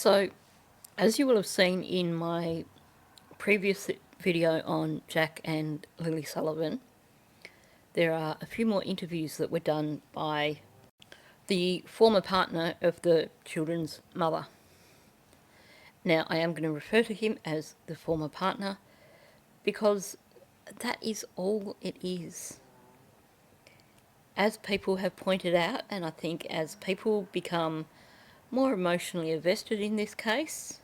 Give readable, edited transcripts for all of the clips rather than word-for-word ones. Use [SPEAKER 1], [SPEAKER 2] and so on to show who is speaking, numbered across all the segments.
[SPEAKER 1] So, as you will have seen in my previous video on Jack and Lily Sullivan, there are a few more interviews that were done by the former partner of the children's mother. Now, I am going to refer to him as the former partner because that is all it is. As people have pointed out, and I think as people become more emotionally invested in this case,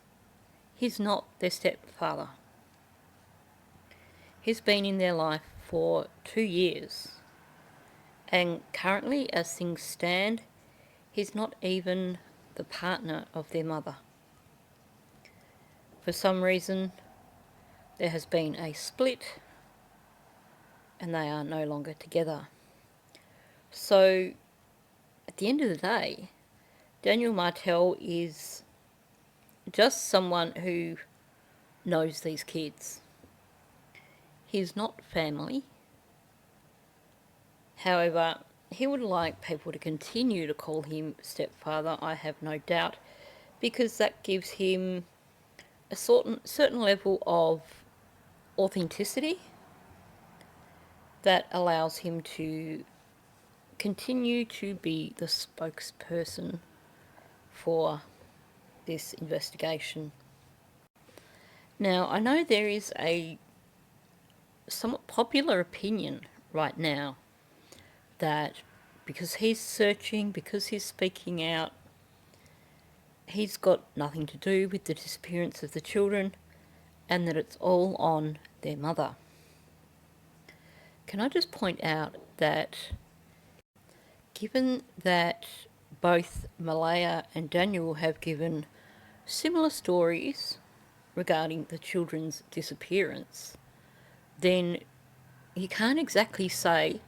[SPEAKER 1] he's not their stepfather. He's been in their life for 2 years, and currently, as things stand, he's not even the partner of their mother. For some reason, there has been a split, and they are no longer together. So, at the end of the day, Daniel Martel is just someone who knows these kids. He's not family. However, he would like people to continue to call him stepfather, I have no doubt, because that gives him a certain level of authenticity that allows him to continue to be the spokesperson for this investigation. Now, I know there is a somewhat popular opinion right now that because he's searching, because he's speaking out, he's got nothing to do with the disappearance of the children and that it's all on their mother. Can I just point out that given that both Malaya and Daniel have given similar stories regarding the children's disappearance, then you can't exactly say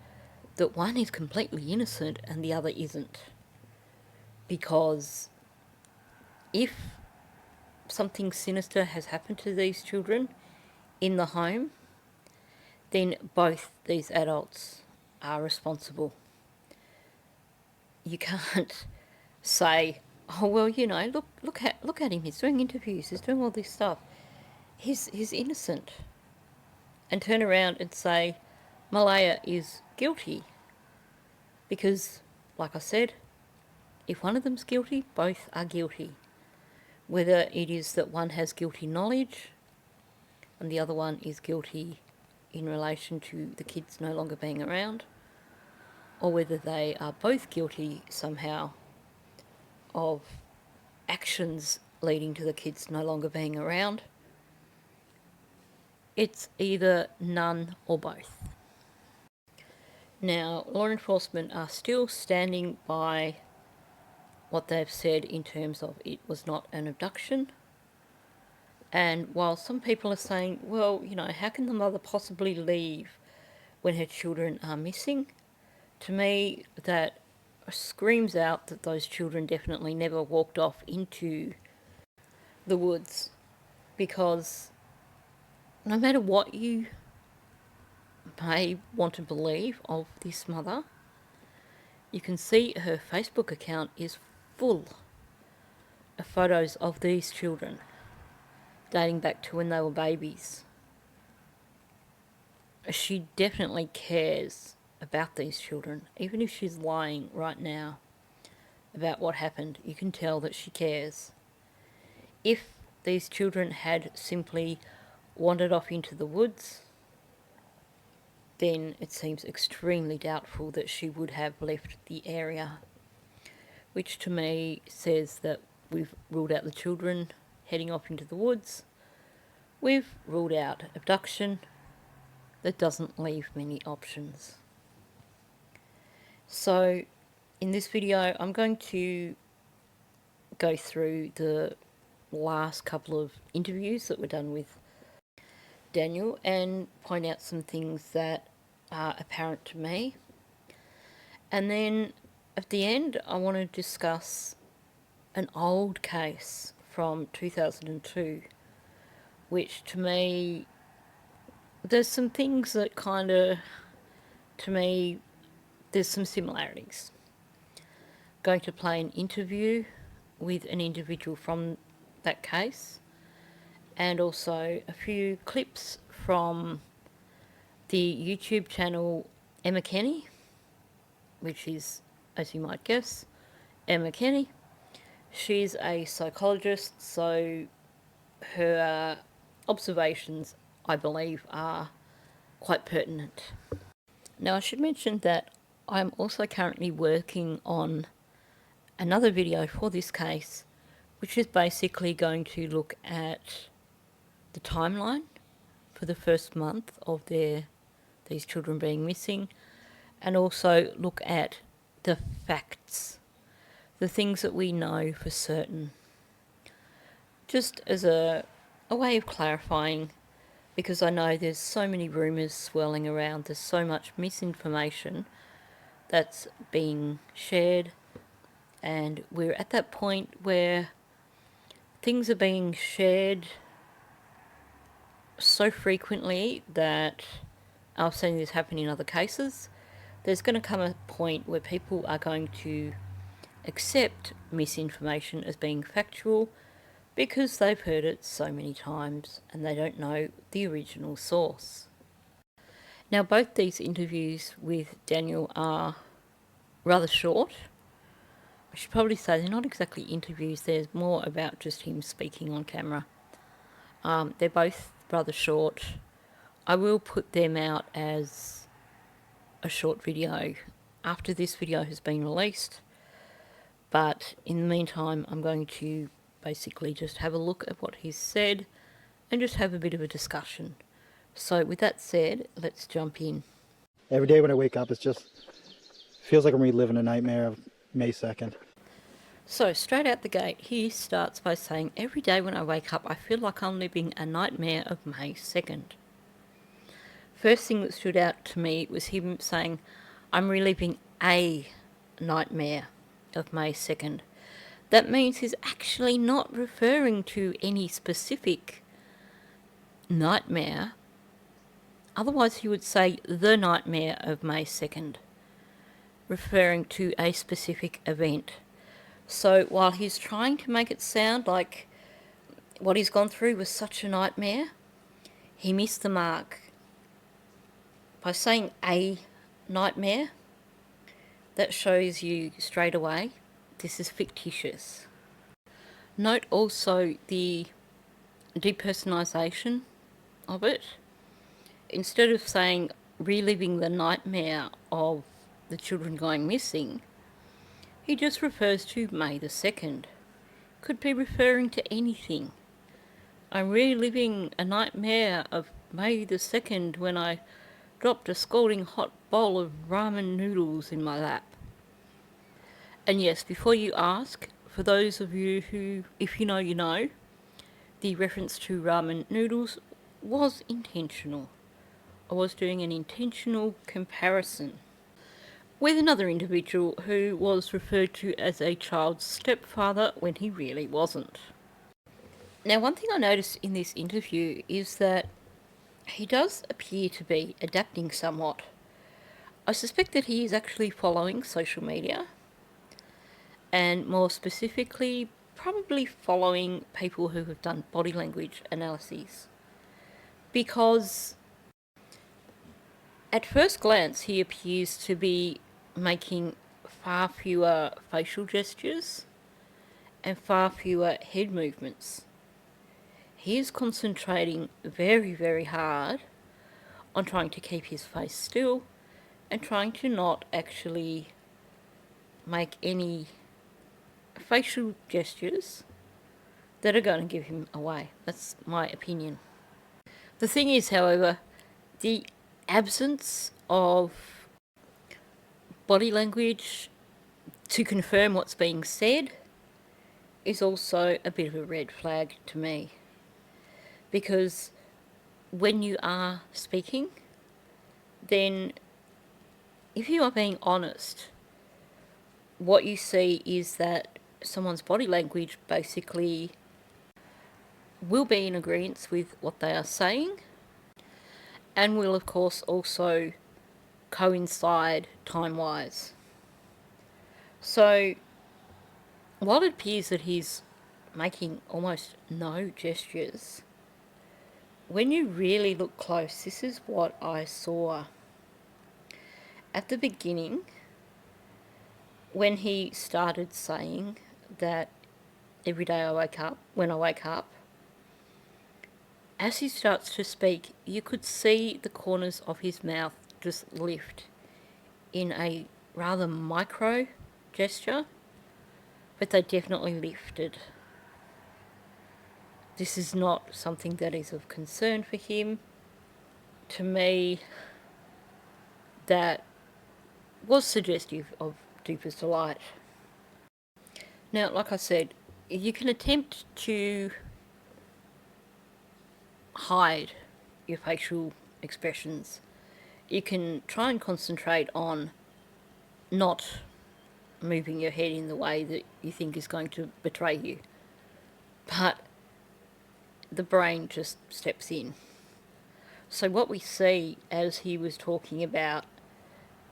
[SPEAKER 1] that one is completely innocent and the other isn't. Because if something sinister has happened to these children in the home, then both these adults are responsible. You can't say, oh well, you know, look at him, he's doing interviews, he's doing all this stuff, he's innocent, and turn around and say Malaya is guilty. Because, like I said, if one of them's guilty, both are guilty. Whether it is that one has guilty knowledge and the other one is guilty in relation to the kids no longer being around, or whether they are both guilty somehow of actions leading to the kids no longer being around, it's either none or both. Now, law enforcement are still standing by what they've said in terms of it was not an abduction. And while some people are saying, well, you know, how can the mother possibly leave when her children are missing? To me, that screams out that those children definitely never walked off into the woods, because no matter what you may want to believe of this mother, you can see her Facebook account is full of photos of these children dating back to when they were babies. She definitely cares about these children. Even if she's lying right now about what happened, you can tell that she cares. If these children had simply wandered off into the woods, then it seems extremely doubtful that she would have left the area, which to me says that we've ruled out the children heading off into the woods. We've ruled out abduction. That doesn't leave many options. So in this video, I'm going to go through the last couple of interviews that were done with Daniel and point out some things that are apparent to me. And then at the end, I want to discuss an old case from 2002, which to me, there's some things that kind of, to me, there's some similarities. Going to play an interview with an individual from that case, and also a few clips from the YouTube channel Emma Kenny, which is, as you might guess, Emma Kenny. She's a psychologist, so her observations, I believe, are quite pertinent. Now, I should mention that I'm also currently working on another video for this case, which is basically going to look at the timeline for the first month of these children being missing, and also look at the facts, the things that we know for certain, just as a way of clarifying, because I know there's so many rumours swirling around, there's so much misinformation that's being shared, and we're at that point where things are being shared so frequently that I've seen this happen in other cases. There's going to come a point where people are going to accept misinformation as being factual because they've heard it so many times and they don't know the original source. Now, both these interviews with Daniel are rather short. I should probably say they're not exactly interviews, there's more about just him speaking on camera. They're both rather short. I will put them out as a short video after this video has been released, but in the meantime I'm going to basically just have a look at what he's said and just have a bit of a discussion. So with that said, let's jump in.
[SPEAKER 2] Every day when I wake up, it just feels like I'm reliving a nightmare of May 2nd.
[SPEAKER 1] So straight out the gate, he starts by saying, every day when I wake up, I feel like I'm living a nightmare of May 2nd. First thing that stood out to me was him saying, I'm reliving a nightmare of May 2nd. That means he's actually not referring to any specific nightmare. Otherwise he would say the nightmare of May 2nd, referring to a specific event. So while he's trying to make it sound like what he's gone through was such a nightmare, he missed the mark. By saying a nightmare, that shows you straight away this is fictitious. Note also the depersonalisation of it. Instead of saying reliving the nightmare of the children going missing, he just refers to May the 2nd. Could be referring to anything. I'm reliving a nightmare of May the 2nd when I dropped a scalding hot bowl of ramen noodles in my lap. And yes, before you ask, for those of you who, if you know, you know, the reference to ramen noodles was intentional. I was doing an intentional comparison with another individual who was referred to as a child's stepfather when he really wasn't. Now, one thing I noticed in this interview is that he does appear to be adapting somewhat. I suspect that he is actually following social media, and more specifically, probably following people who have done body language analyses. Because at first glance, he appears to be making far fewer facial gestures and far fewer head movements. He is concentrating very, very hard on trying to keep his face still and trying to not actually make any facial gestures that are going to give him away. That's my opinion. The thing is, however, the absence of body language to confirm what's being said is also a bit of a red flag to me. Because when you are speaking, then if you are being honest, what you see is that someone's body language basically will be in agreement with what they are saying, and will of course also coincide time-wise. So while it appears that he's making almost no gestures. When you really look close, this is what I saw. At the beginning, when he started saying that every day when I wake up, as he starts to speak, you could see the corners of his mouth just lift in a rather micro gesture, but they definitely lifted. This is not something that is of concern for him. To me, that was suggestive of deepest delight. Now, like I said, you can attempt to hide your facial expressions. You can try and concentrate on not moving your head in the way that you think is going to betray you. But the brain just steps in. So what we see as he was talking about,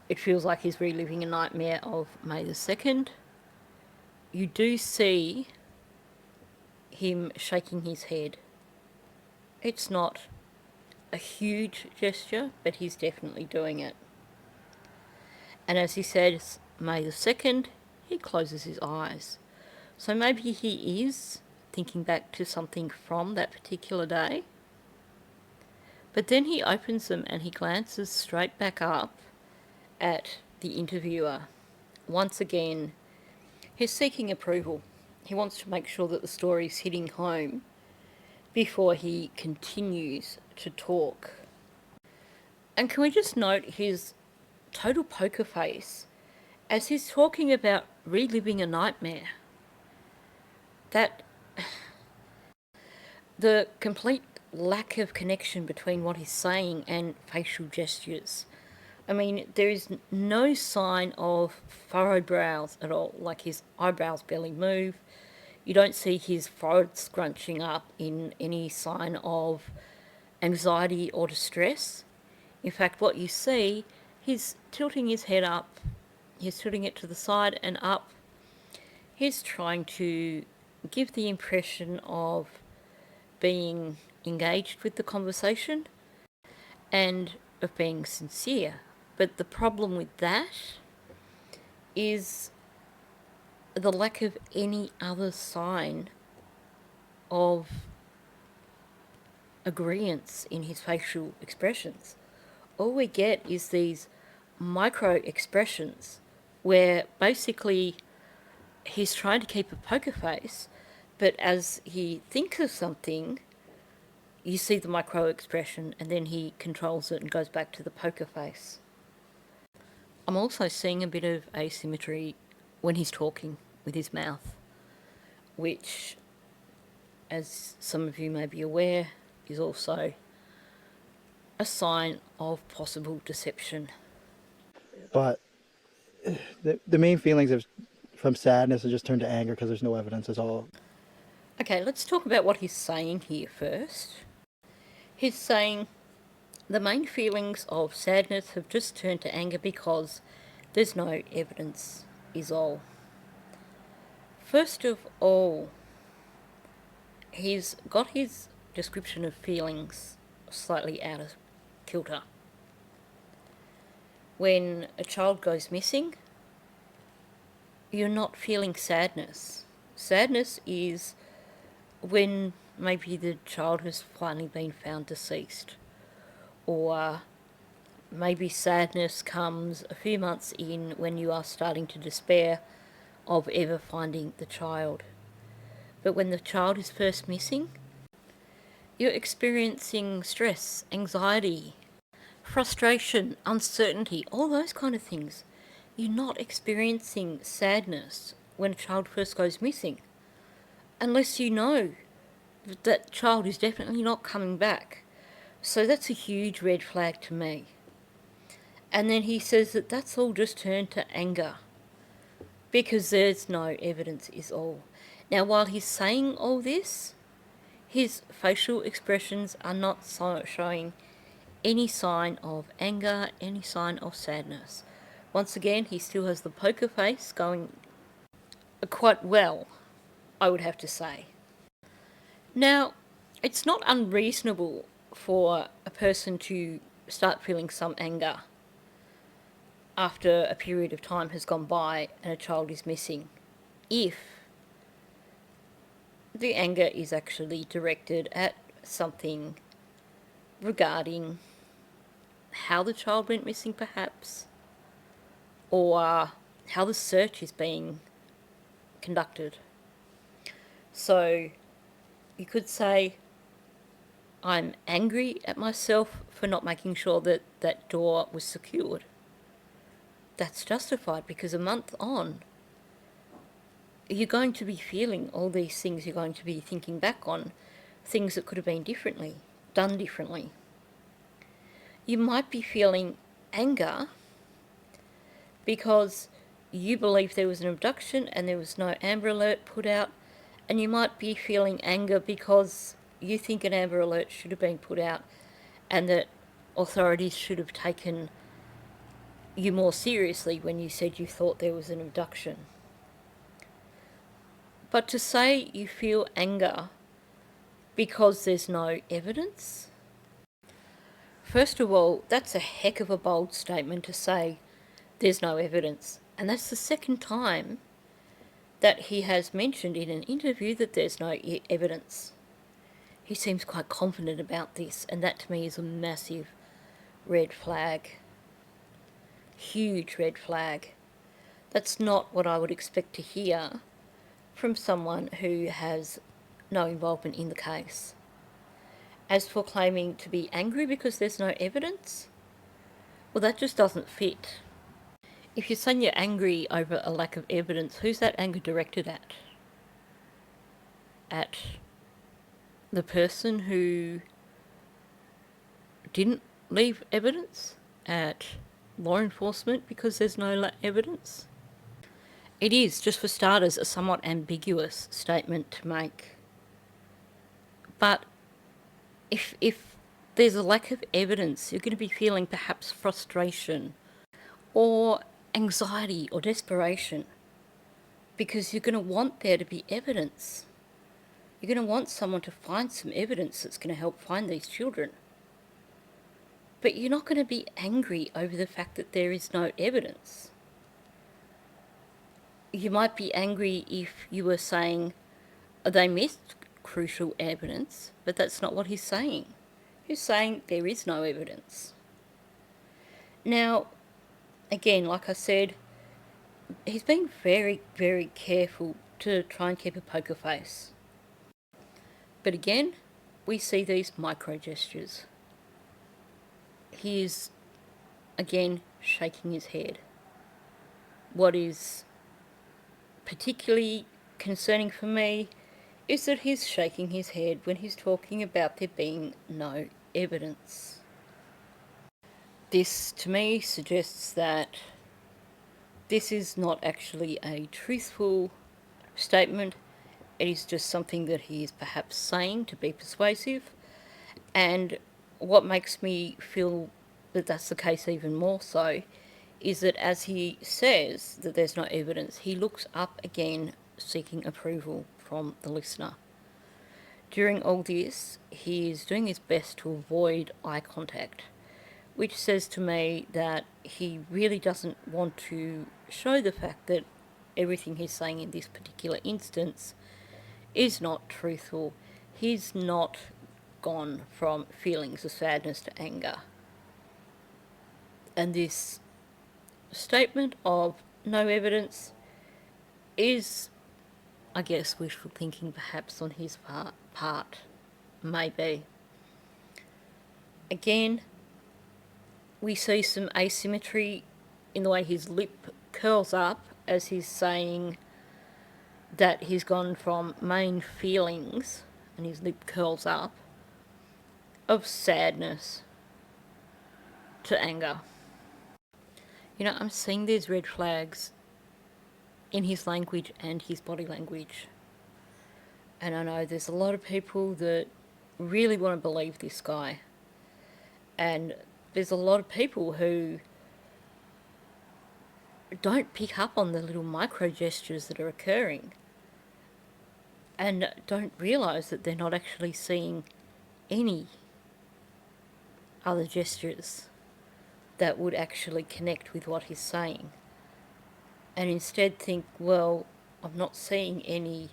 [SPEAKER 1] it feels like he's reliving a nightmare of May the 2nd. You do see him shaking his head. It's not a huge gesture, but he's definitely doing it. And as he says, May the 2nd, he closes his eyes. So maybe he is thinking back to something from that particular day. But then he opens them and he glances straight back up at the interviewer. Once again, he's seeking approval. He wants to make sure that the story's hitting home before he continues to talk. And can we just note his total poker face as he's talking about reliving a nightmare? That the complete lack of connection between what he's saying and facial gestures. I mean, there is no sign of furrowed brows at all, like his eyebrows barely move. You don't see his forehead scrunching up in any sign of anxiety or distress. In fact, what you see, he's tilting his head up, he's tilting it to the side and up. He's trying to give the impression of being engaged with the conversation and of being sincere. But the problem with that is the lack of any other sign of agreeance in his facial expressions. All we get is these micro expressions where basically he's trying to keep a poker face, but as he thinks of something, you see the micro expression and then he controls it and goes back to the poker face. I'm also seeing a bit of asymmetry when he's talking with his mouth, which, as some of you may be aware, is also a sign of possible deception.
[SPEAKER 2] But the main feelings of from sadness have just turned to anger because there's no evidence at all.
[SPEAKER 1] Okay, let's talk about what he's saying here first. He's saying the main feelings of sadness have just turned to anger because there's no evidence, is all. First of all, he's got his description of feelings slightly out of kilter. When a child goes missing, you're not feeling sadness. Sadness is when maybe the child has finally been found deceased, or maybe sadness comes a few months in when you are starting to despair of ever finding the child. But when the child is first missing, you're experiencing stress, anxiety, frustration, uncertainty, all those kind of things. You're not experiencing sadness when a child first goes missing, unless you know that child is definitely not coming back. So that's a huge red flag to me. And then he says that that's all just turned to anger because there's no evidence is all. Now, while he's saying all this, his facial expressions are not showing any sign of anger, any sign of sadness. Once again, he still has the poker face going quite well. I would have to say. Now, it's not unreasonable for a person to start feeling some anger after a period of time has gone by and a child is missing, if the anger is actually directed at something regarding how the child went missing, perhaps, or how the search is being conducted. So you could say, I'm angry at myself for not making sure that that door was secured. That's justified because a month on, you're going to be feeling all these things. You're going to be thinking back on things that could have been done differently. You might be feeling anger because you believe there was an abduction and there was no Amber Alert put out, and you might be feeling anger because you think an Amber Alert should have been put out and that authorities should have taken you more seriously when you said you thought there was an abduction. But to say you feel anger because there's no evidence, first of all, that's a heck of a bold statement to say there's no evidence. And that's the second time that he has mentioned in an interview that there's no evidence. He seems quite confident about this, and that to me is a massive red flag. Huge red flag. That's not what I would expect to hear from someone who has no involvement in the case. As for claiming to be angry because there's no evidence, well, that just doesn't fit. If you're saying you're angry over a lack of evidence, who's that anger directed at? At the person who didn't leave evidence? At law enforcement because there's no evidence? It is, just for starters, a somewhat ambiguous statement to make. But if there's a lack of evidence, you're going to be feeling perhaps frustration or anxiety or desperation because you're going to want there to be evidence. You're going to want someone to find some evidence that's going to help find these children. But you're not going to be angry over the fact that there is no evidence. You might be angry if you were saying they missed crucial evidence, but that's not what he's saying. He's saying there is no evidence. Now, again, like I said, he's been very, very careful to try and keep a poker face. But again, we see these micro gestures. He is, again, shaking his head. What is particularly concerning for me is that he's shaking his head when he's talking about there being no evidence. This, to me, suggests that this is not actually a truthful statement. It is just something that he is perhaps saying to be persuasive. And what makes me feel that that's the case even more so is that as he says that there's no evidence, he looks up again seeking approval from the listener. During all this, he is doing his best to avoid eye contact, which says to me that he really doesn't want to show the fact that everything he's saying in this particular instance is not truthful. He's not gone from feelings of sadness to anger. And this statement of no evidence is, I guess, wishful thinking perhaps on his part. Maybe. Again, we see some asymmetry in the way his lip curls up as he's saying that he's gone from main feelings, and his lip curls up, of sadness to anger. You know, I'm seeing these red flags in his language and his body language. And I know there's a lot of people that really want to believe this guy. And there's a lot of people who don't pick up on the little micro gestures that are occurring. and don't realise that they're not actually seeing any other gestures that would actually connect with what he's saying. And instead think, well, I'm not seeing any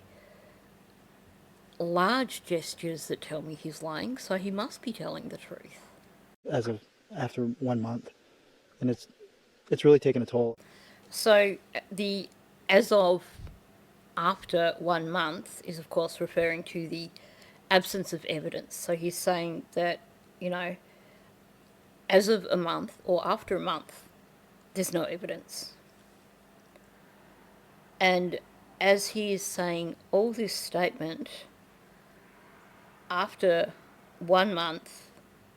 [SPEAKER 1] large gestures that tell me he's lying, so he must be telling the truth.
[SPEAKER 2] As of after 1 month, and it's really taken a toll.
[SPEAKER 1] So the as of after 1 month is of course referring to the absence of evidence. So he's saying that, as of a month or after a month, there's no evidence. And as he is saying all this statement, after 1 month,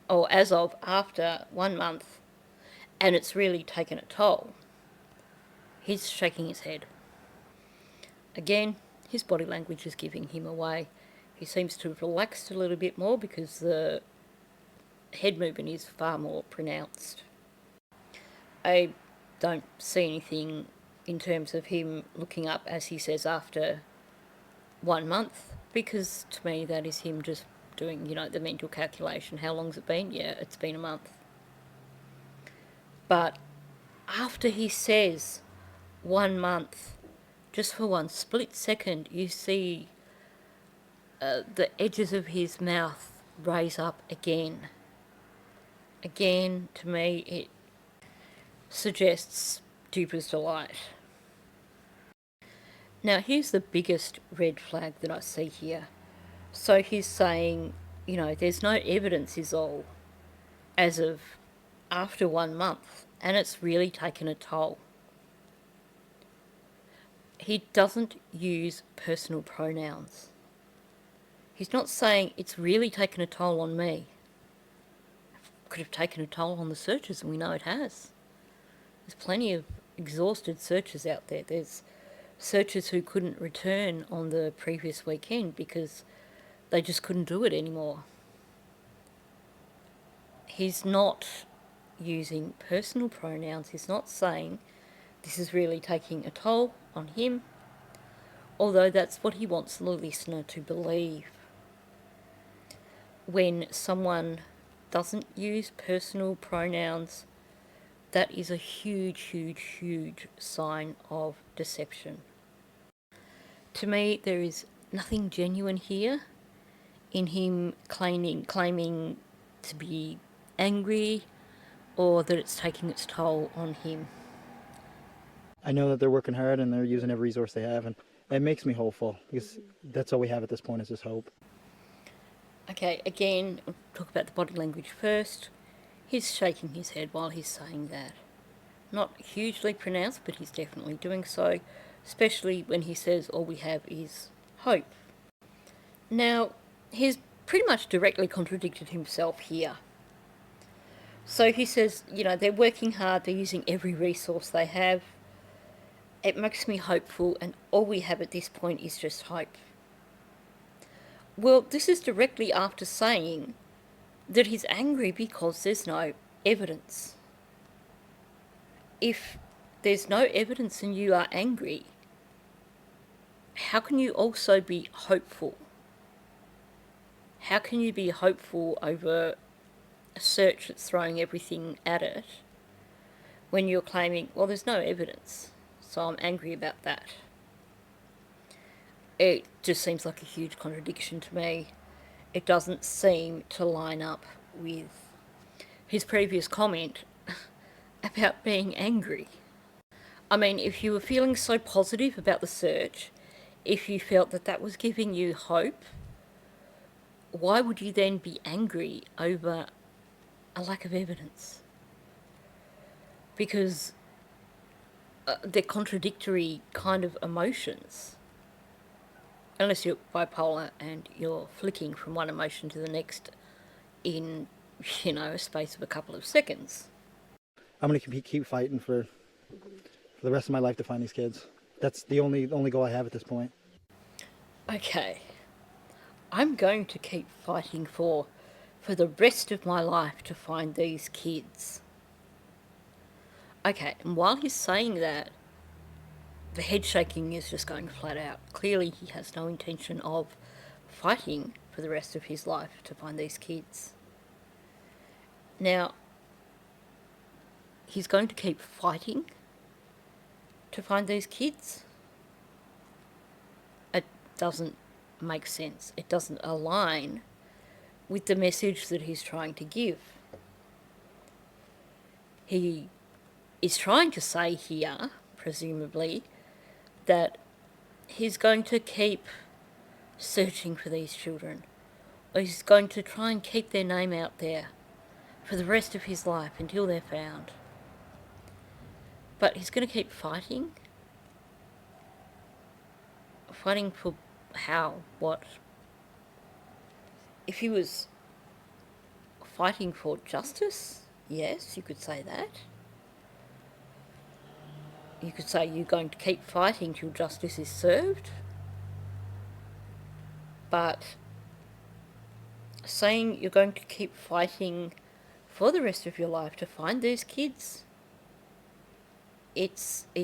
[SPEAKER 1] or as of after 1 month, and it's really taken a toll, he's shaking his head. Again, his body language is giving him away. He seems to have relaxed a little bit more because the head movement is far more pronounced. I don't see anything in terms of him looking up, as he says, after 1 month, because to me that is him just doing, the mental calculation. How long's it been? Yeah, it's been a month. But after he says 1 month, just for one split second, you see the edges of his mouth raise up again. Again, to me, it suggests duper's delight. Now, here's the biggest red flag that I see here. So he's saying, there's no evidence is all as of after 1 month, and it's really taken a toll. He doesn't use personal pronouns. He's not saying it's really taken a toll on me. It could have taken a toll on the searchers, and we know it has. There's plenty of exhausted searchers out there. There's searchers who couldn't return on the previous weekend because they just couldn't do it anymore. He's not using personal pronouns. He's not saying this is really taking a toll on him, although that's what he wants the listener to believe. When someone doesn't use personal pronouns, that is a huge, huge, huge sign of deception. To me, there is nothing genuine here in him claiming to be angry or that it's taking its toll on him.
[SPEAKER 2] I know that they're working hard and they're using every resource they have, and it makes me hopeful because that's all we have at this point is just hope.
[SPEAKER 1] Okay, again, I'll talk about the body language first. He's shaking his head while he's saying that. Not hugely pronounced, but he's definitely doing so, especially when he says all we have is hope. Now, he's pretty much directly contradicted himself here. So he says, they're working hard, they're using every resource they have. It makes me hopeful, and all we have at this point is just hope. Well, this is directly after saying that he's angry because there's no evidence. If there's no evidence and you are angry, how can you also be hopeful? How can you be hopeful over a search that's throwing everything at it when you're claiming, well, there's no evidence, so I'm angry about that? It just seems like a huge contradiction to me. It doesn't seem to line up with his previous comment about being angry. I mean, if you were feeling so positive about the search, if you felt that that was giving you hope, why would you then be angry over a lack of evidence? Because they're contradictory kind of emotions. Unless you're bipolar and you're flicking from one emotion to the next in, a space of a couple of seconds.
[SPEAKER 2] I'm going to keep fighting for the rest of my life to find these kids. That's the only goal I have at this point.
[SPEAKER 1] Okay. I'm going to keep fighting for the rest of my life to find these kids. Okay, and while he's saying that, the head shaking is just going flat out. Clearly he has no intention of fighting for the rest of his life to find these kids. Now, he's going to keep fighting to find these kids. It doesn't make sense. It doesn't align with the message that he's trying to give. He is trying to say here, presumably, that he's going to keep searching for these children, or he's going to try and keep their name out there for the rest of his life until they're found. But he's going to keep fighting. Fighting for how? What? If he was fighting for justice, yes, you could say that. You could say you're going to keep fighting till justice is served. But saying you're going to keep fighting for the rest of your life to find these kids, it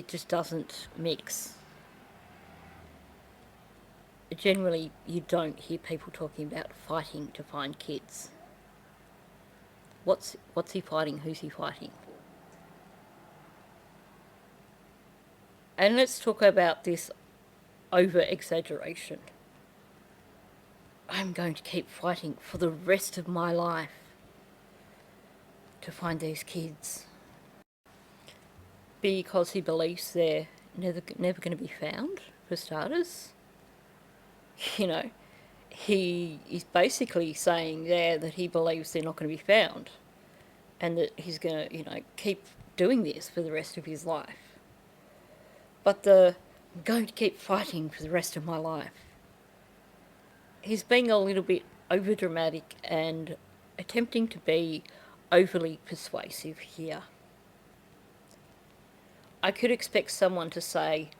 [SPEAKER 1] just doesn't mix. Generally, you don't hear people talking about fighting to find kids. What's he fighting? Who's he fighting? And let's talk about this over-exaggeration. I'm going to keep fighting for the rest of my life to find these kids. Because he believes they're never going to be found, for starters. You know, he is basically saying there that he believes they're not going to be found, and that he's going to, keep doing this for the rest of his life. But I'm going to keep fighting for the rest of my life. He's being a little bit overdramatic and attempting to be overly persuasive here. I could expect someone to say,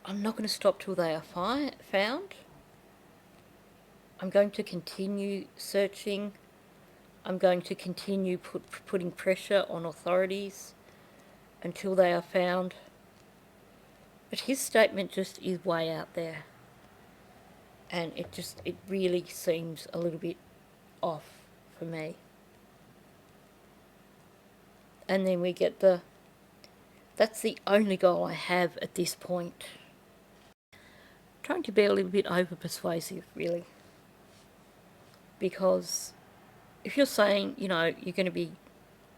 [SPEAKER 1] I'm not going to stop till they are found. I'm going to continue searching. I'm going to continue putting pressure on authorities until they are found. But his statement just is way out there. And it really seems a little bit off for me. And then we get that's the only goal I have at this point. Trying to be a little bit over-persuasive, really. Because if you're saying, you're going to be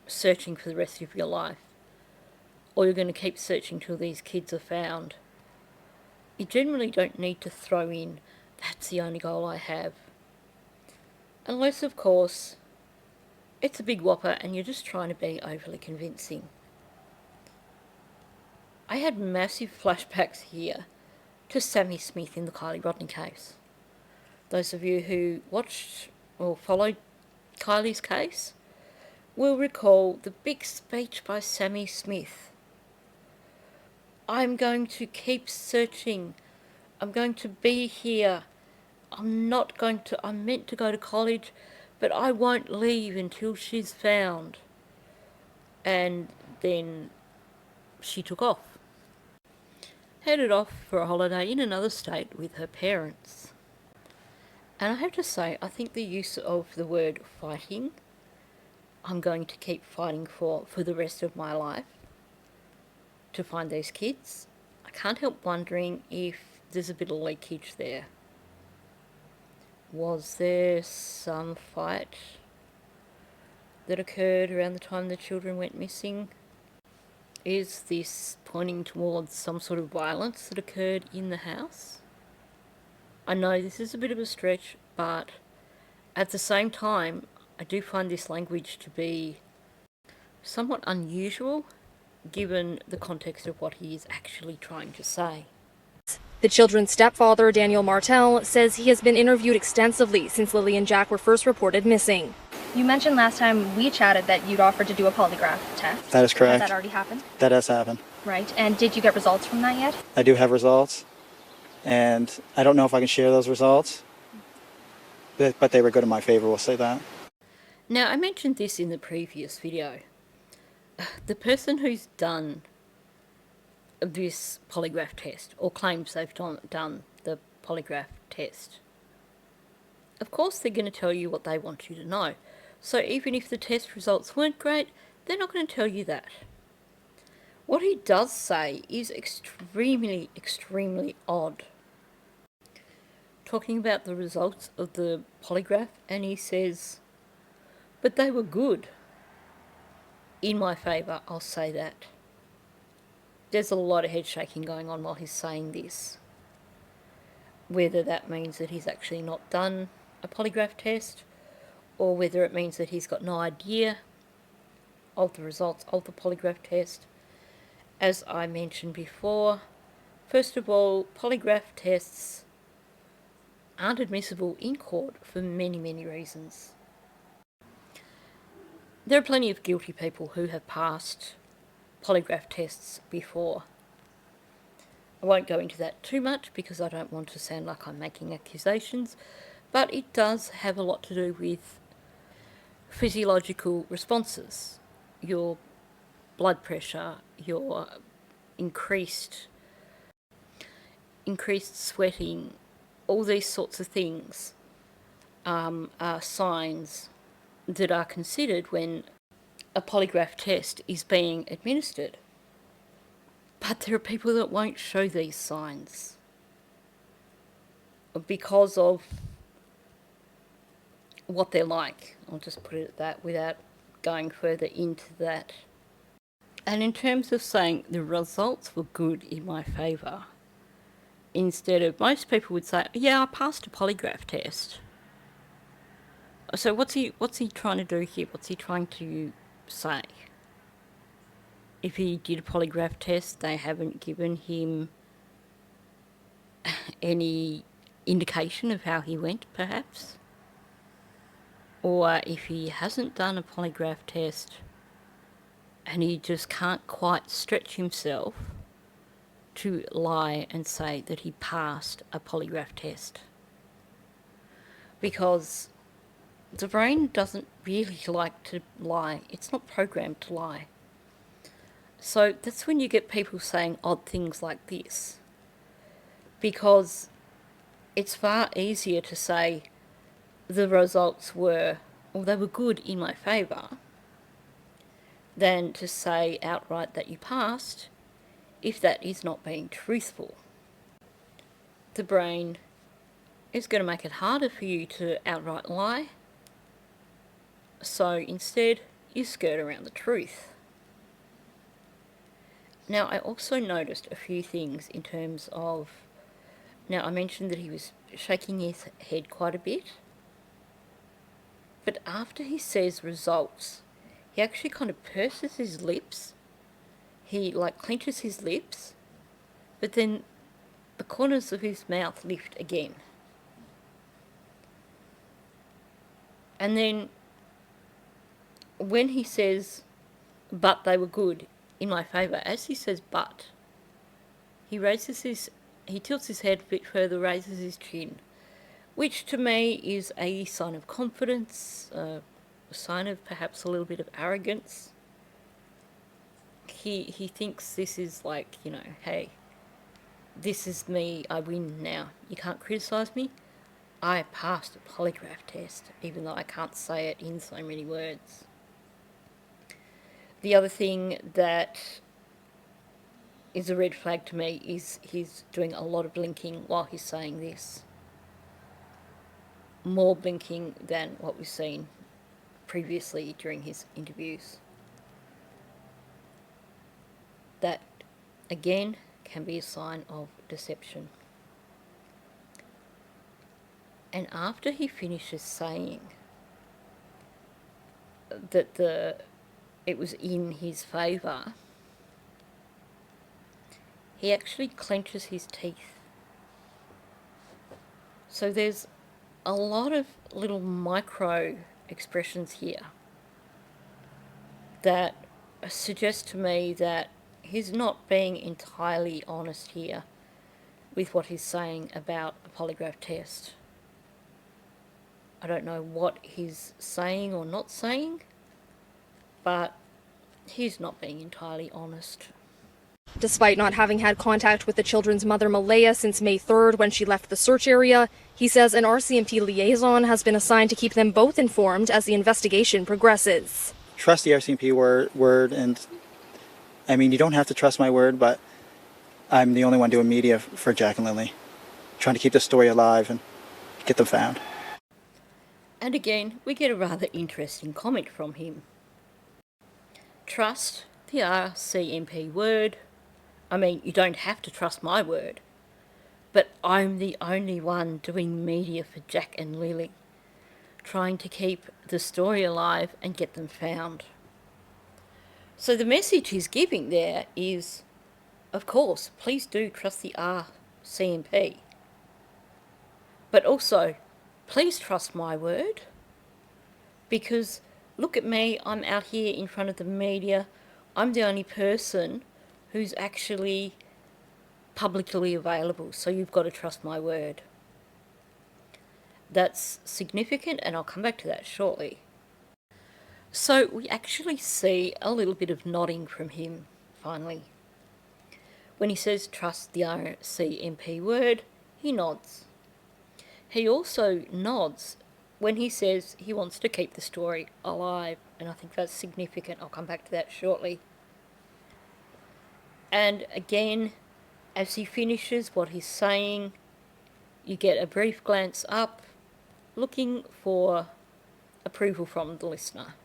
[SPEAKER 1] searching for the rest of your life, or you're going to keep searching till these kids are found, you generally don't need to throw in, that's the only goal I have. Unless, of course, it's a big whopper and you're just trying to be overly convincing. I had massive flashbacks here to Sammy Smith in the Kylie Rodney case. Those of you who watched or followed Kylie's case will recall the big speech by Sammy Smith. I'm going to keep searching. I'm going to be here. I'm meant to go to college, but I won't leave until she's found. And then she took off. Headed off for a holiday in another state with her parents. And I have to say, I think the use of the word fighting, I'm going to keep fighting for the rest of my life to find these kids, I can't help wondering if there's a bit of leakage there. Was there some fight that occurred around the time the children went missing? Is this pointing towards some sort of violence that occurred in the house? I know this is a bit of a stretch, but at the same time, I do find this language to be somewhat unusual given the context of what he is actually trying to say.
[SPEAKER 3] The children's stepfather, Daniel Martel, says he has been interviewed extensively since Lily and Jack were first reported missing.
[SPEAKER 4] You mentioned last time we chatted that you'd offered to do a polygraph test.
[SPEAKER 2] That is correct.
[SPEAKER 4] Has that already happened?
[SPEAKER 2] That has happened.
[SPEAKER 4] Right. And did you get results from that yet?
[SPEAKER 2] I do have results, and I don't know if I can share those results, but they were good in my favor, we'll say that.
[SPEAKER 1] Now, I mentioned this in the previous video. The person who's done this polygraph test, or claims they've done the polygraph test. Of course they're going to tell you what they want you to know. So even if the test results weren't great, they're not going to tell you that. What he does say is extremely, extremely odd. Talking about the results of the polygraph, and he says, but they were good. In my favour, I'll say that. There's a lot of head shaking going on while he's saying this. Whether that means that he's actually not done a polygraph test, or whether it means that he's got no idea of the results of the polygraph test. As I mentioned before, first of all, polygraph tests aren't admissible in court for many, many reasons. There are plenty of guilty people who have passed polygraph tests before. I won't go into that too much because I don't want to sound like I'm making accusations, but it does have a lot to do with physiological responses. Your blood pressure, your increased sweating, all these sorts of things are signs that are considered when a polygraph test is being administered. But there are people that won't show these signs because of what they're like. I'll just put it at that without going further into that. And in terms of saying the results were good in my favour, instead of, most people would say, yeah, I passed a polygraph test. So what's he trying to do here? What's he trying to say? If he did a polygraph test, they haven't given him any indication of how he went, perhaps? Or if he hasn't done a polygraph test and he just can't quite stretch himself to lie and say that he passed a polygraph test. Because the brain doesn't really like to lie. It's not programmed to lie. So that's when you get people saying odd things like this. Because it's far easier to say the results were, or they were good in my favour, than to say outright that you passed, if that is not being truthful. The brain is going to make it harder for you to outright lie, so instead you skirt around the truth. Now, I also noticed a few things in terms of, now I mentioned that he was shaking his head quite a bit, but after he says results, he actually kind of purses his lips. He clenches his lips, but then the corners of his mouth lift again. And then when he says, but they were good in my favour, as he says but, he tilts his head a bit further, raises his chin, which to me is a sign of confidence, a sign of perhaps a little bit of arrogance. He thinks this is hey, this is me, I win now. You can't criticise me. I passed a polygraph test, even though I can't say it in so many words. The other thing that is a red flag to me is he's doing a lot of blinking while he's saying this. More blinking than what we've seen previously during his interviews. That, again, can be a sign of deception. And after he finishes saying that it was in his favour, he actually clenches his teeth. So there's a lot of little micro expressions here that suggest to me that he's not being entirely honest here with what he's saying about a polygraph test. I don't know what he's saying or not saying, but he's not being entirely honest.
[SPEAKER 3] Despite not having had contact with the children's mother, Malaya, since May 3rd when she left the search area, he says an RCMP liaison has been assigned to keep them both informed as the investigation progresses.
[SPEAKER 2] Trust the RCMP word, and I mean, you don't have to trust my word, but I'm the only one doing media for Jack and Lily, trying to keep the story alive and get them found.
[SPEAKER 1] And again, we get a rather interesting comment from him. Trust the RCMP word. I mean, you don't have to trust my word, but I'm the only one doing media for Jack and Lily, trying to keep the story alive and get them found. So the message he's giving there is, of course, please do trust the RCMP, but also, please trust my word, because look at me, I'm out here in front of the media. I'm the only person who's actually publicly available, so you've got to trust my word. That's significant, and I'll come back to that shortly. So we actually see a little bit of nodding from him, finally. When he says trust the RCMP word, he nods. He also nods when he says he wants to keep the story alive, and I think that's significant. I'll come back to that shortly. And again, as he finishes what he's saying, you get a brief glance up, looking for approval from the listener,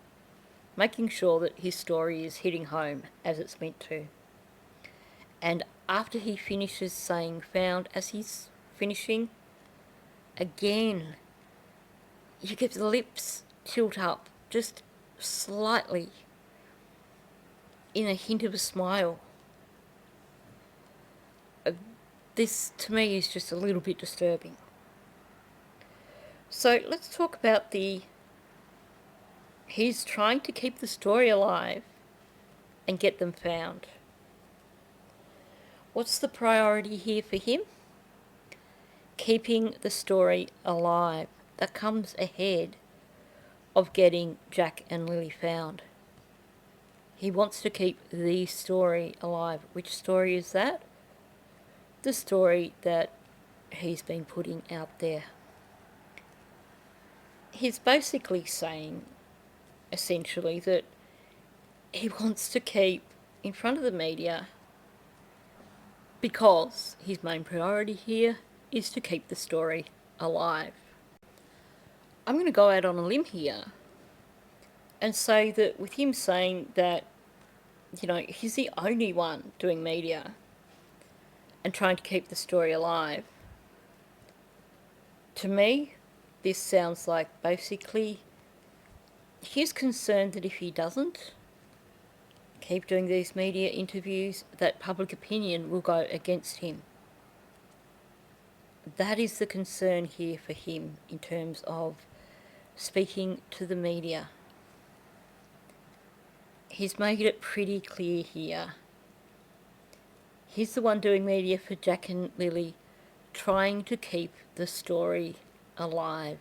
[SPEAKER 1] making sure that his story is hitting home as it's meant to. And after he finishes saying found, as he's finishing, again, you get the lips tilt up just slightly in a hint of a smile. This, to me, is just a little bit disturbing. So let's talk about he's trying to keep the story alive and get them found. What's the priority here for him? Keeping the story alive. That comes ahead of getting Jack and Lily found. He wants to keep the story alive. Which story is that? The story that he's been putting out there. He's basically saying, essentially, that he wants to keep in front of the media because his main priority here is to keep the story alive. I'm going to go out on a limb here and say that with him saying that, he's the only one doing media and trying to keep the story alive, to me, this sounds like basically he's concerned that if he doesn't keep doing these media interviews, that public opinion will go against him. That is the concern here for him in terms of speaking to the media. He's made it pretty clear here. He's the one doing media for Jack and Lily, trying to keep the story alive.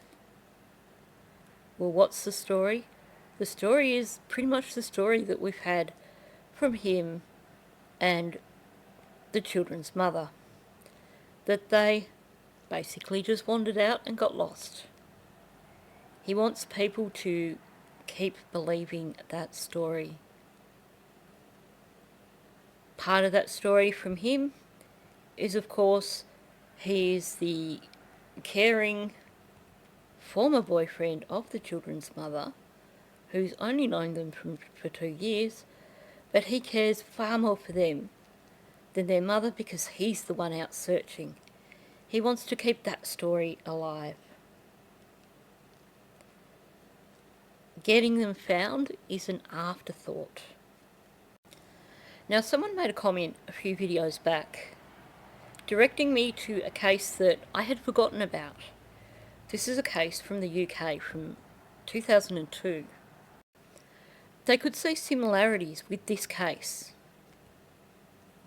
[SPEAKER 1] Well, what's the story? The story is pretty much the story that we've had from him and the children's mother. That they basically just wandered out and got lost. He wants people to keep believing that story. Part of that story from him is, of course, he is the caring former boyfriend of the children's mother, who's only known them for 2 years, but he cares far more for them than their mother because he's the one out searching. He wants to keep that story alive. Getting them found is an afterthought. Now, someone made a comment a few videos back directing me to a case that I had forgotten about. This is a case from the UK from 2002. They could see similarities with this case.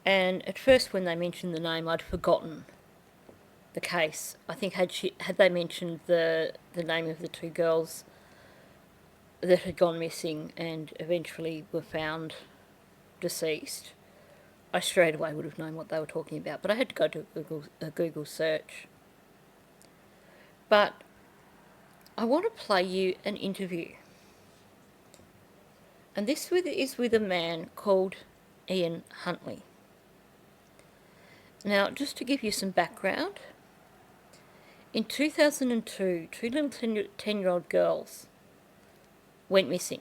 [SPEAKER 1] And at first when they mentioned the name, I'd forgotten the case. I think had they mentioned the name of the two girls that had gone missing and eventually were found deceased, I straight away would have known what they were talking about, but I had to go to a Google search. But I want to play you an interview. And this is with a man called Ian Huntley. Now, just to give you some background, in 2002, two little 10-year-old girls went missing.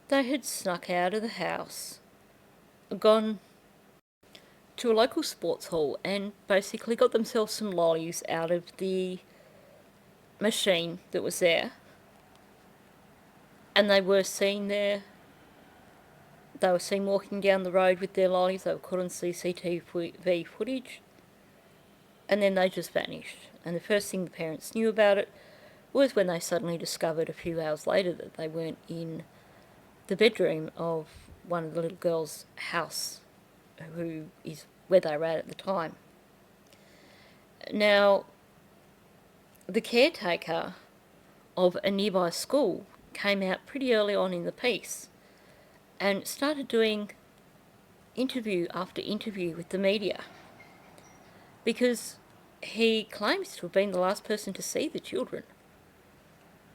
[SPEAKER 1] They had snuck out of the house, gone to a local sports hall and basically got themselves some lollies out of the machine that was there. And they were seen there. They were seen walking down the road with their lollies. They were caught on CCTV footage. And then they just vanished. And the first thing the parents knew about it was when they suddenly discovered a few hours later that they weren't in the bedroom of one of the little girls' house, who is where they were at the time. Now, the caretaker of a nearby school came out pretty early on in the piece and started doing interview after interview with the media, because he claims to have been the last person to see the children.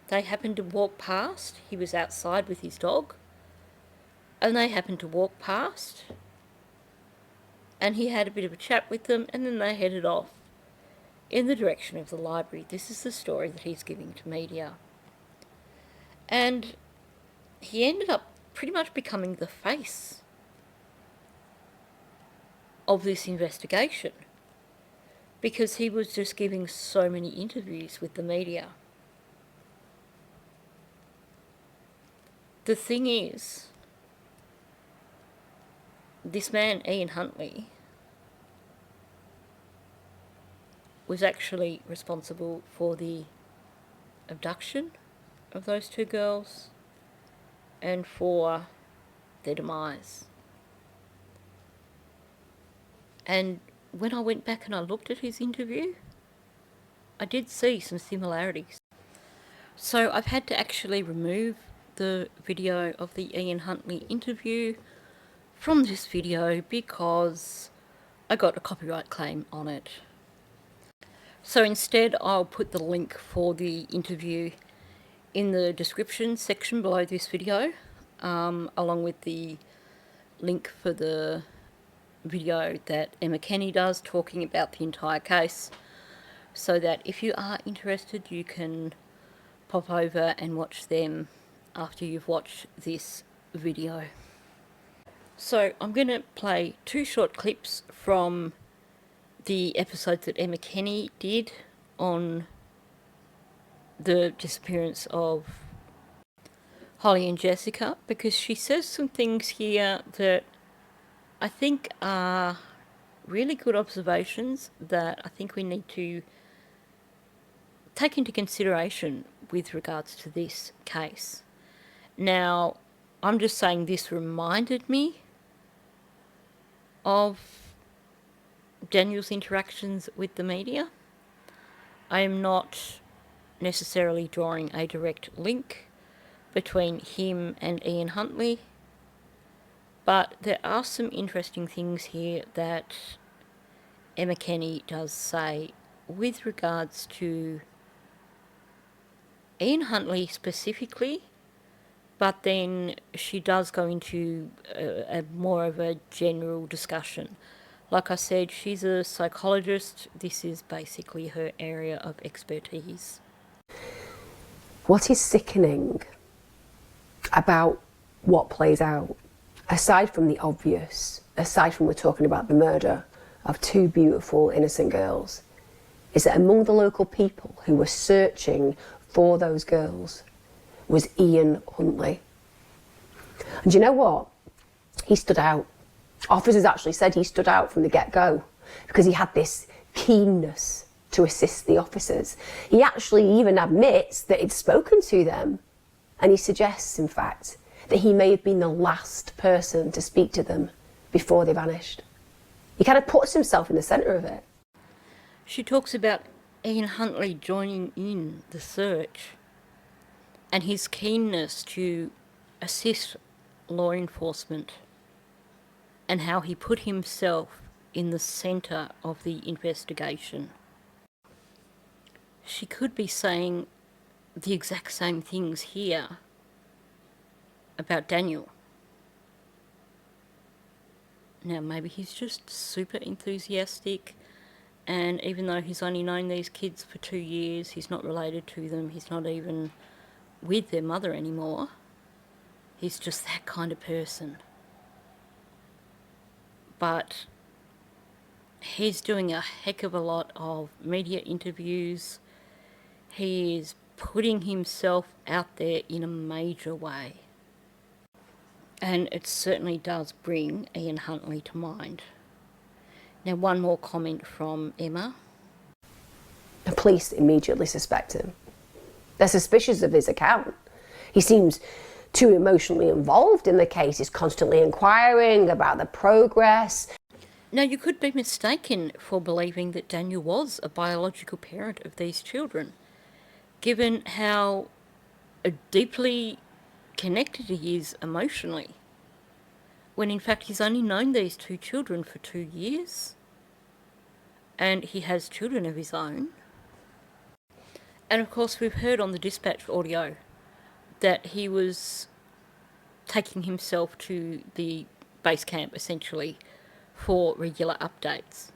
[SPEAKER 1] They happened to walk past. He was outside with his dog, and they happened to walk past, and he had a bit of a chat with them, and then they headed off in the direction of the library. This is the story that he's giving to media. And he ended up pretty much becoming the face of this investigation, because he was just giving so many interviews with the media. The thing is, this man, Ian Huntley, was actually responsible for the abduction of those two girls and for their demise. And when I went back and I looked at his interview, I did see some similarities. So I've had to actually remove the video of the Ian Huntley interview from this video because I got a copyright claim on it. So instead, I'll put the link for the interview in the description section below this video, along with the link for the video that Emma Kenny does talking about the entire case, so that if you are interested, you can pop over and watch them after you've watched this video. So I'm going to play two short clips from the episodes that Emma Kenny did on the disappearance of Holly and Jessica, because she says some things here that I think are really good observations that I think we need to take into consideration with regards to this case. Now, I'm just saying this reminded me of Daniel's interactions with the media. I am not necessarily drawing a direct link between him and Ian Huntley, but there are some interesting things here that Emma Kenny does say with regards to Ian Huntley specifically, but then she does go into a more of a general discussion. Like I said, she's a psychologist. This is basically her area of expertise.
[SPEAKER 5] What is sickening about what plays out, aside from the obvious, aside from we're talking about the murder of two beautiful innocent girls, is that among the local people who were searching for those girls was Ian Huntley. And you know what? He stood out. Officers actually said he stood out from the get-go because he had this keenness to assist the officers. He actually even admits that he'd spoken to them, and he suggests, in fact, that he may have been the last person to speak to them before they vanished. He kind of puts himself in the centre of it.
[SPEAKER 1] She talks about Ian Huntley joining in the search and his keenness to assist law enforcement and how he put himself in the centre of the investigation. She could be saying the exact same things here about Daniel. Now, maybe he's just super enthusiastic, and even though he's only known these kids for 2 years, he's not related to them, he's not even with their mother anymore. He's just that kind of person. But he's doing a heck of a lot of media interviews. He is putting himself out there in a major way. And it certainly does bring Ian Huntley to mind. Now, one more comment from Emma.
[SPEAKER 5] The police immediately suspect him. They're suspicious of his account. He seems too emotionally involved in the case. He's constantly inquiring about the progress.
[SPEAKER 1] Now, you could be mistaken for believing that Daniel was a biological parent of these children, given how deeply connected he is emotionally, when in fact he's only known these 2 children for 2 years, and he has children of his own. And of course, we've heard on the dispatch audio that he was taking himself to the base camp, essentially, for regular updates.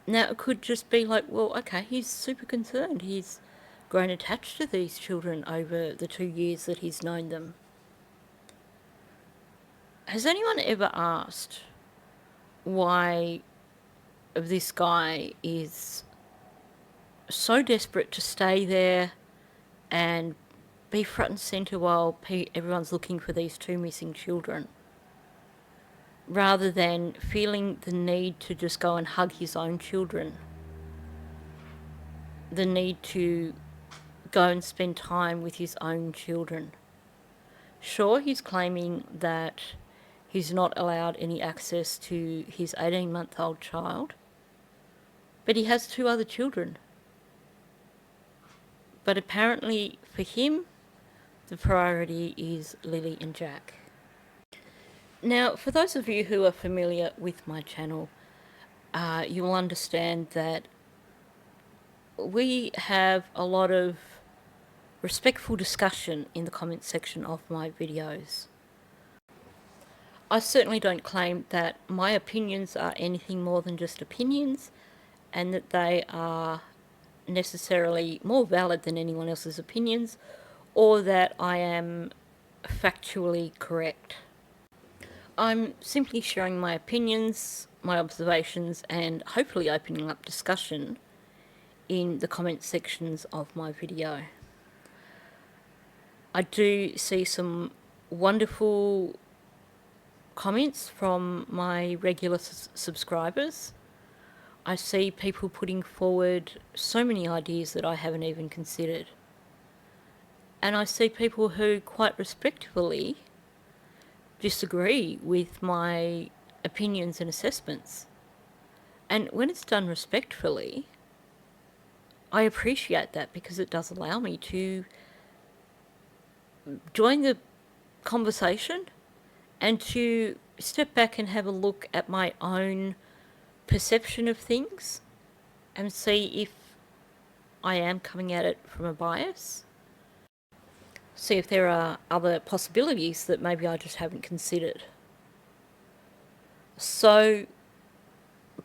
[SPEAKER 1] Now, it could just be like, well, okay, he's super concerned. He's grown attached to these children over the 2 years that he's known them. Has anyone ever asked why this guy is so desperate to stay there and be front and centre while everyone's looking for these 2 missing children, rather than feeling the need to just go and hug his own children, the need to go and spend time with his own children? Sure, he's claiming that he's not allowed any access to his 18-month-old child, but he has 2 other children. But apparently for him, the priority is Lily and Jack. Now, for those of you who are familiar with my channel, you will understand that we have a lot of respectful discussion in the comments section of my videos. I certainly don't claim that my opinions are anything more than just opinions, and that they are necessarily more valid than anyone else's opinions, or that I am factually correct. I'm simply sharing my opinions, my observations, and hopefully opening up discussion in the comment sections of my video. I do see some wonderful comments from my regular subscribers. I see people putting forward so many ideas that I haven't even considered. And I see people who quite respectfully disagree with my opinions and assessments. And when it's done respectfully, I appreciate that, because it does allow me to join the conversation and to step back and have a look at my own perception of things and see if I am coming at it from a bias. See if there are other possibilities that maybe I just haven't considered. So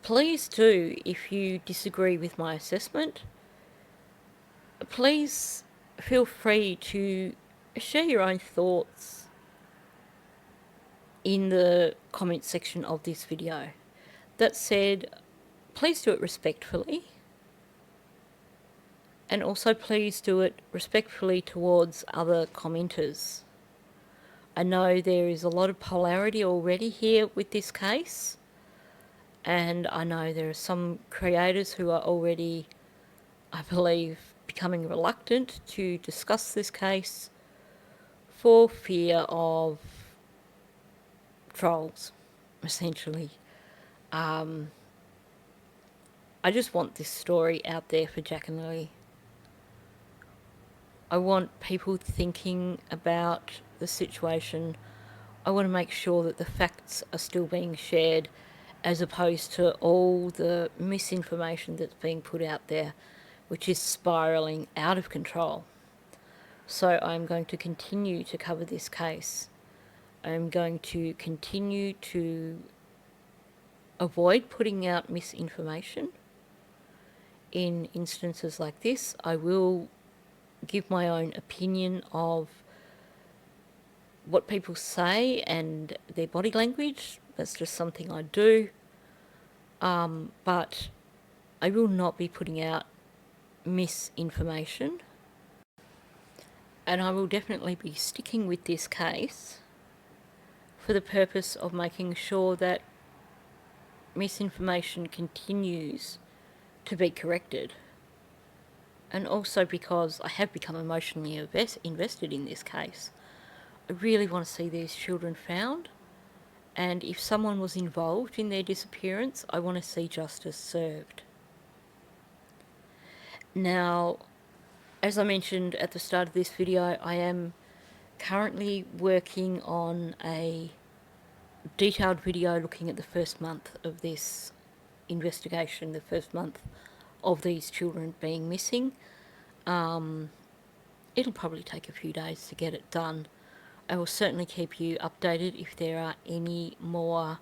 [SPEAKER 1] please do, if you disagree with my assessment, please feel free to share your own thoughts in the comment section of this video. That said, please do it respectfully, and also please do it respectfully towards other commenters. I know there is a lot of polarity already here with this case, and I know there are some creators who are already, I believe, becoming reluctant to discuss this case for fear of trolls, essentially. I just want this story out there for Jack and Lily. I want people thinking about the situation I want to make sure that the facts are still being shared, as opposed to all the misinformation that's being put out there, which is spiralling out of control. So I'm going to continue to cover this case. I'm going to continue to avoid putting out misinformation. In instances like this, I will give my own opinion of what people say and their body language. That's just something I do. But I will not be putting out misinformation. And I will definitely be sticking with this case for the purpose of making sure that misinformation continues to be corrected. And also because I have become emotionally invested in this case. I really want to see these children found, and if someone was involved in their disappearance, I want to see justice served. Now, as I mentioned at the start of this video, I am currently working on a detailed video looking at the first month of this investigation, the first month of these children being missing. It'll probably take a few days to get it done. I will certainly keep you updated if there are any more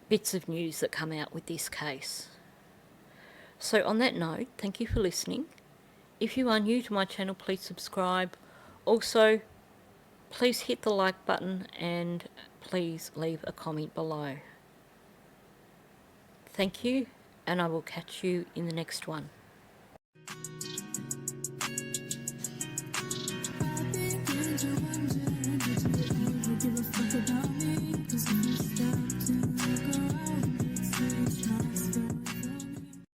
[SPEAKER 1] bits of news that come out with this case. So on that note, thank you for listening. If you are new to my channel, please subscribe. Also, please hit the like button and please leave a comment below. Thank you, and I will catch you in the next one.